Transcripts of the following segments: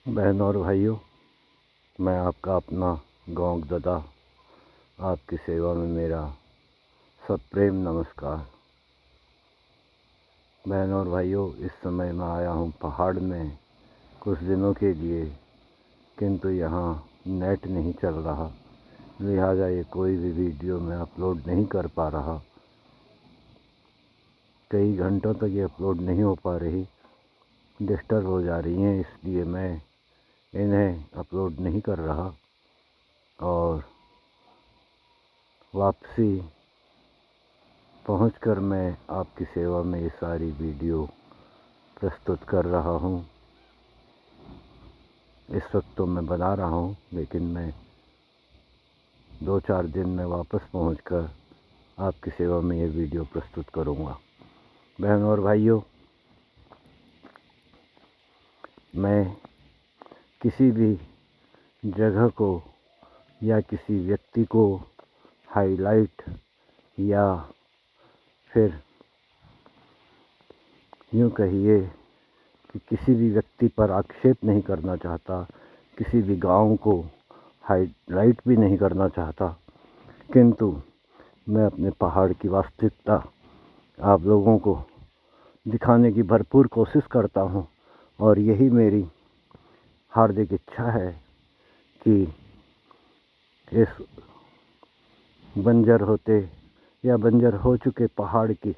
बहनों और भाइयों, मैं आपका अपना गोंग दादा आपकी सेवा में मेरा सप्रेम नमस्कार। बहनों और भाइयों, इस समय मैं आया हूँ पहाड़ में कुछ दिनों के लिए, किंतु यहाँ नेट नहीं चल रहा, लिहाजा ये कोई भी वीडियो मैं अपलोड नहीं कर पा रहा। कई घंटों तक ये अपलोड नहीं हो पा रही, डिस्टर्ब हो जा रही हैं, इसलिए मैं इन्हें अपलोड नहीं कर रहा और वापसी पहुंचकर मैं आपकी सेवा में ये सारी वीडियो प्रस्तुत कर रहा हूं। इस वक्त तो मैं बना रहा हूं, लेकिन मैं 2-4 दिन में वापस पहुंचकर आपकी सेवा में ये वीडियो प्रस्तुत करूंगा। बहनों और भाइयों, मैं किसी भी जगह को या किसी व्यक्ति को हाईलाइट या फिर यूँ कहिए कि किसी भी व्यक्ति पर आक्षेप नहीं करना चाहता, किसी भी गांव को हाईलाइट भी नहीं करना चाहता, किंतु मैं अपने पहाड़ की वास्तविकता आप लोगों को दिखाने की भरपूर कोशिश करता हूं और यही मेरी हार्दिक इच्छा है कि इस बंजर होते या बंजर हो चुके पहाड़ की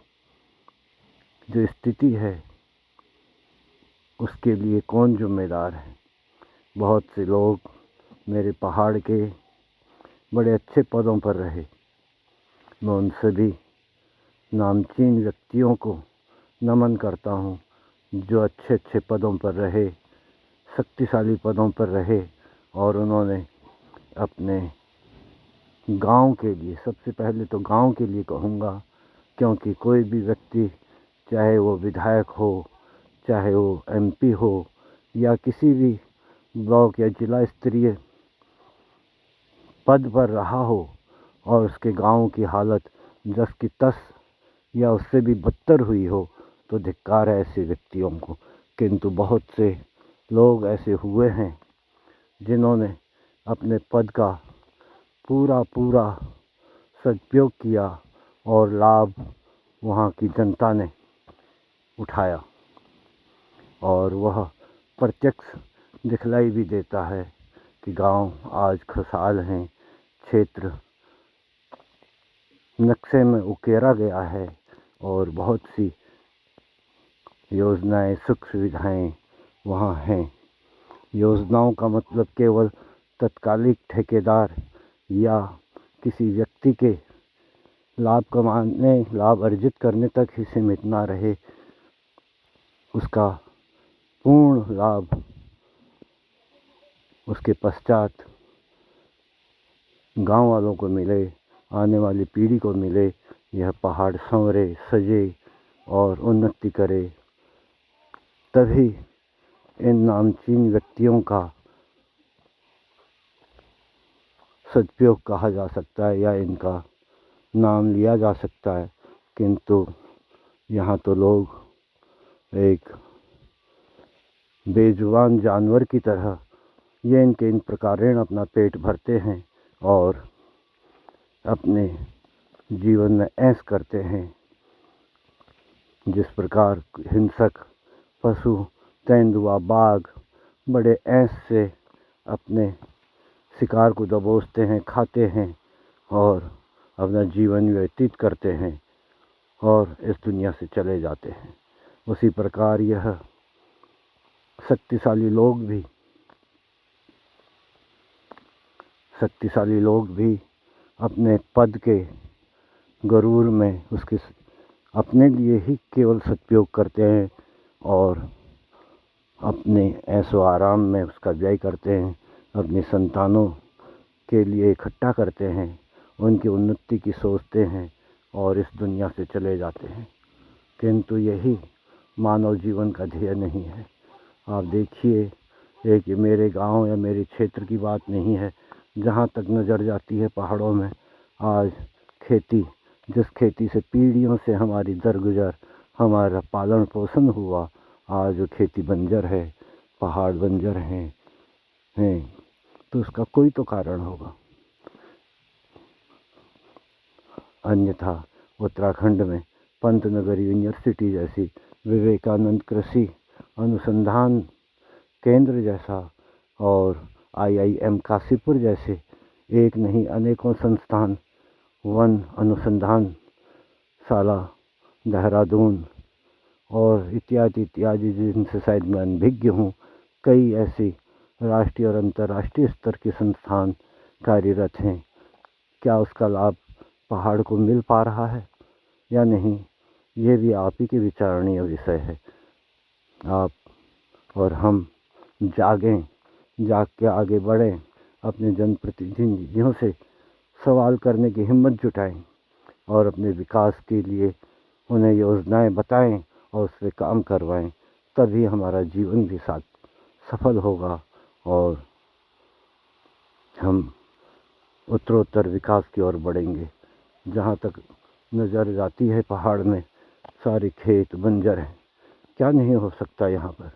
जो स्थिति है उसके लिए कौन जिम्मेदार है। बहुत से लोग मेरे पहाड़ के बड़े अच्छे पदों पर रहे, मैं उन सभी नामचीन व्यक्तियों को नमन करता हूँ जो अच्छे अच्छे पदों पर रहे, शक्तिशाली पदों पर रहे और उन्होंने अपने गांव के लिए, सबसे पहले तो गांव के लिए कहूँगा, क्योंकि कोई भी व्यक्ति चाहे वो विधायक हो, चाहे वो एमपी हो या किसी भी ब्लॉक या जिला स्तरीय पद पर रहा हो और उसके गांव की हालत 10 की 10 या उससे भी बदतर हुई हो, तो धिक्कार है ऐसे व्यक्तियों को। किंतु बहुत से लोग ऐसे हुए हैं जिन्होंने अपने पद का पूरा सदुपयोग किया और लाभ वहाँ की जनता ने उठाया, और वह प्रत्यक्ष दिखलाई भी देता है कि गांव आज खुशहाल हैं, क्षेत्र नक्शे में उकेरा गया है और बहुत सी योजनाएं, सुख सुविधाएं वहाँ हैं। योजनाओं का मतलब केवल तत्कालिक ठेकेदार या किसी व्यक्ति के लाभ अर्जित करने तक ही सीमित ना रहे, उसका पूर्ण लाभ उसके पश्चात गांव वालों को मिले, आने वाली पीढ़ी को मिले। यह पहाड़ संवरे, सजे और उन्नति करे, तभी इन नामचीन व्यक्तियों का सदुपयोग कहा जा सकता है या इनका नाम लिया जा सकता है। किंतु यहाँ तो लोग एक बेजुबान जानवर की तरह ये इनके इन प्रकारेण अपना पेट भरते हैं और अपने जीवन में ऐश करते हैं। जिस प्रकार हिंसक पशु, तेंदुआ, बाघ बड़े ऐश से अपने शिकार को दबोचते हैं, खाते हैं और अपना जीवन व्यतीत करते हैं और इस दुनिया से चले जाते हैं, उसी प्रकार यह शक्तिशाली लोग भी अपने पद के गरूर में उसके अपने लिए ही केवल सदुपयोग करते हैं और अपने ऐशो आराम में उसका व्यय करते हैं, अपनी संतानों के लिए इकट्ठा करते हैं, उनकी उन्नति की सोचते हैं और इस दुनिया से चले जाते हैं। किंतु यही मानव जीवन का ध्येय नहीं है। आप देखिए, एक मेरे गांव या मेरे क्षेत्र की बात नहीं है, जहां तक नज़र जाती है पहाड़ों में आज खेती, जिस खेती से पीढ़ियों से हमारी दरगुजर, हमारा पालन पोषण हुआ, आज वो खेती बंजर है। पहाड़ बंजर हैं तो उसका कोई तो कारण होगा। अन्यथा उत्तराखंड में पंतनगर यूनिवर्सिटी जैसी, विवेकानंद कृषि अनुसंधान केंद्र जैसा और IIM काशीपुर जैसे एक नहीं अनेकों संस्थान, वन अनुसंधान शाला देहरादून और इत्यादि इत्यादि जिनसे शायद मैं अनभिज्ञ हूँ, कई ऐसी राष्ट्रीय और अंतर्राष्ट्रीय स्तर के संस्थान कार्यरत हैं। क्या उसका लाभ पहाड़ को मिल पा रहा है या नहीं, ये भी आप ही के विचारणीय विषय है। आप और हम जागें, जाग के आगे बढ़ें, अपने जनप्रतिनिधियों से सवाल करने की हिम्मत जुटाएं और अपने विकास के लिए उन्हें योजनाएं बताएं और उस पर काम करवाएं। तभी हमारा जीवन भी साथ सफल होगा और हम उत्तरोत्तर विकास की ओर बढ़ेंगे। जहाँ तक नज़र जाती है पहाड़ में सारे खेत बंजर हैं। क्या नहीं हो सकता यहाँ पर?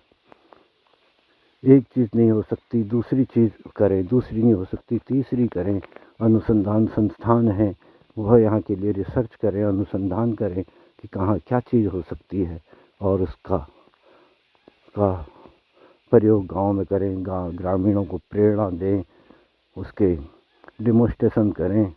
एक चीज़ नहीं हो सकती, दूसरी चीज़ करें, दूसरी नहीं हो सकती, तीसरी करें। अनुसंधान संस्थान हैं, वह यहाँ के लिए रिसर्च करें, अनुसंधान करें कि कहाँ क्या चीज़ हो सकती है और उसका प्रयोग गांव में करें, ग्रामीणों को प्रेरणा दें, उसके डिमोन्स्ट्रेशन करें,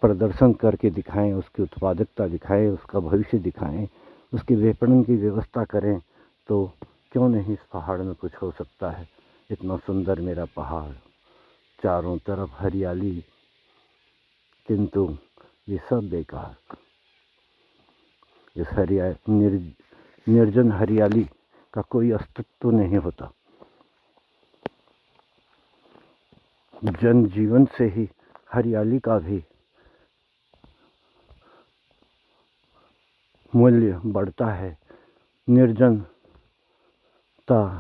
प्रदर्शन करके दिखाएं, उसकी उत्पादकता दिखाएं, उसका भविष्य दिखाएं, उसकी विपणन की व्यवस्था करें। तो क्यों नहीं इस पहाड़ में कुछ हो सकता है। इतना सुंदर मेरा पहाड़, चारों तरफ हरियाली, किंतु ये सब बेकार। इस निर्जन हरियाली का कोई अस्तित्व नहीं होता। जन जीवन से ही हरियाली का भी मूल्य बढ़ता है।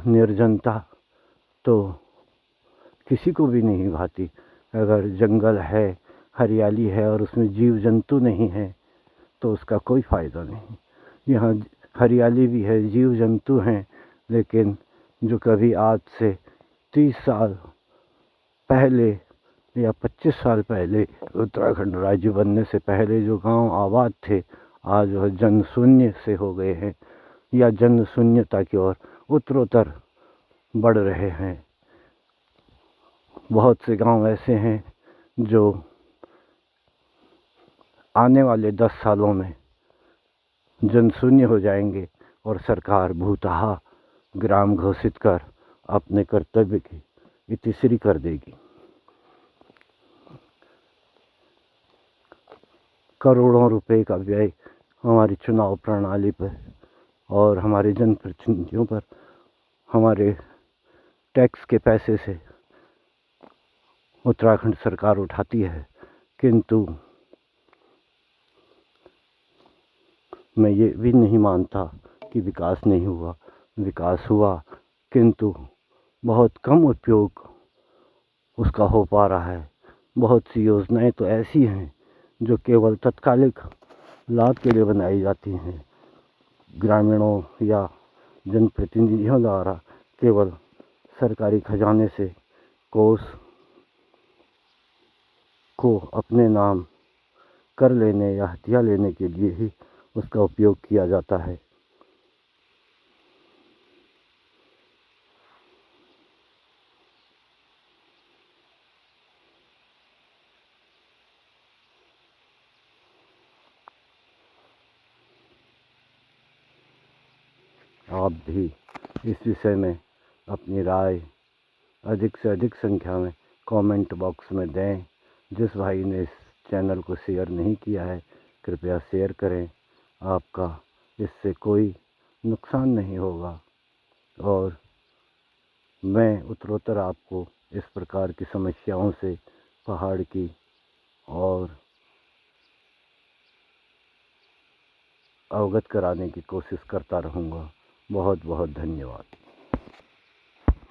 निर्जनता तो किसी को भी नहीं भाती। अगर जंगल है, हरियाली है और उसमें जीव जंतु नहीं है तो उसका कोई फ़ायदा नहीं। यहाँ हरियाली भी है, जीव जंतु हैं, लेकिन जो कभी आज से 30 साल पहले या 25 साल पहले उत्तराखंड राज्य बनने से पहले जो गांव आबाद थे, आज वह जनशून्य से हो गए हैं या जनशून्यता की ओर उत्तरोत्तर बढ़ रहे हैं। बहुत से गांव ऐसे हैं जो आने वाले 10 सालों में जनशून्य हो जाएंगे और सरकार भूतहा ग्राम घोषित कर अपने कर्तव्य की इतिश्री कर देगी। करोड़ों रुपए का व्यय हमारी चुनाव प्रणाली पर और हमारे जनप्रतिनिधियों पर, हमारे टैक्स के पैसे से उत्तराखंड सरकार उठाती है, किंतु मैं ये भी नहीं मानता कि विकास नहीं हुआ। विकास हुआ, किंतु बहुत कम उपयोग उसका हो पा रहा है। बहुत सी योजनाएं तो ऐसी हैं जो केवल तत्कालिक लाभ के लिए बनाई जाती हैं, ग्रामीणों या जनप्रतिनिधियों द्वारा केवल सरकारी खजाने से कोष को अपने नाम कर लेने या हथिया लेने के लिए ही उसका उपयोग किया जाता है। आप भी इस विषय में अपनी राय अधिक से अधिक संख्या में कमेंट बॉक्स में दें। जिस भाई ने इस चैनल को शेयर नहीं किया है, कृपया शेयर करें। आपका इससे कोई नुकसान नहीं होगा और मैं उत्तरोत्तर आपको इस प्रकार की समस्याओं से पहाड़ की और अवगत कराने की कोशिश करता रहूँगा। बहुत बहुत धन्यवाद।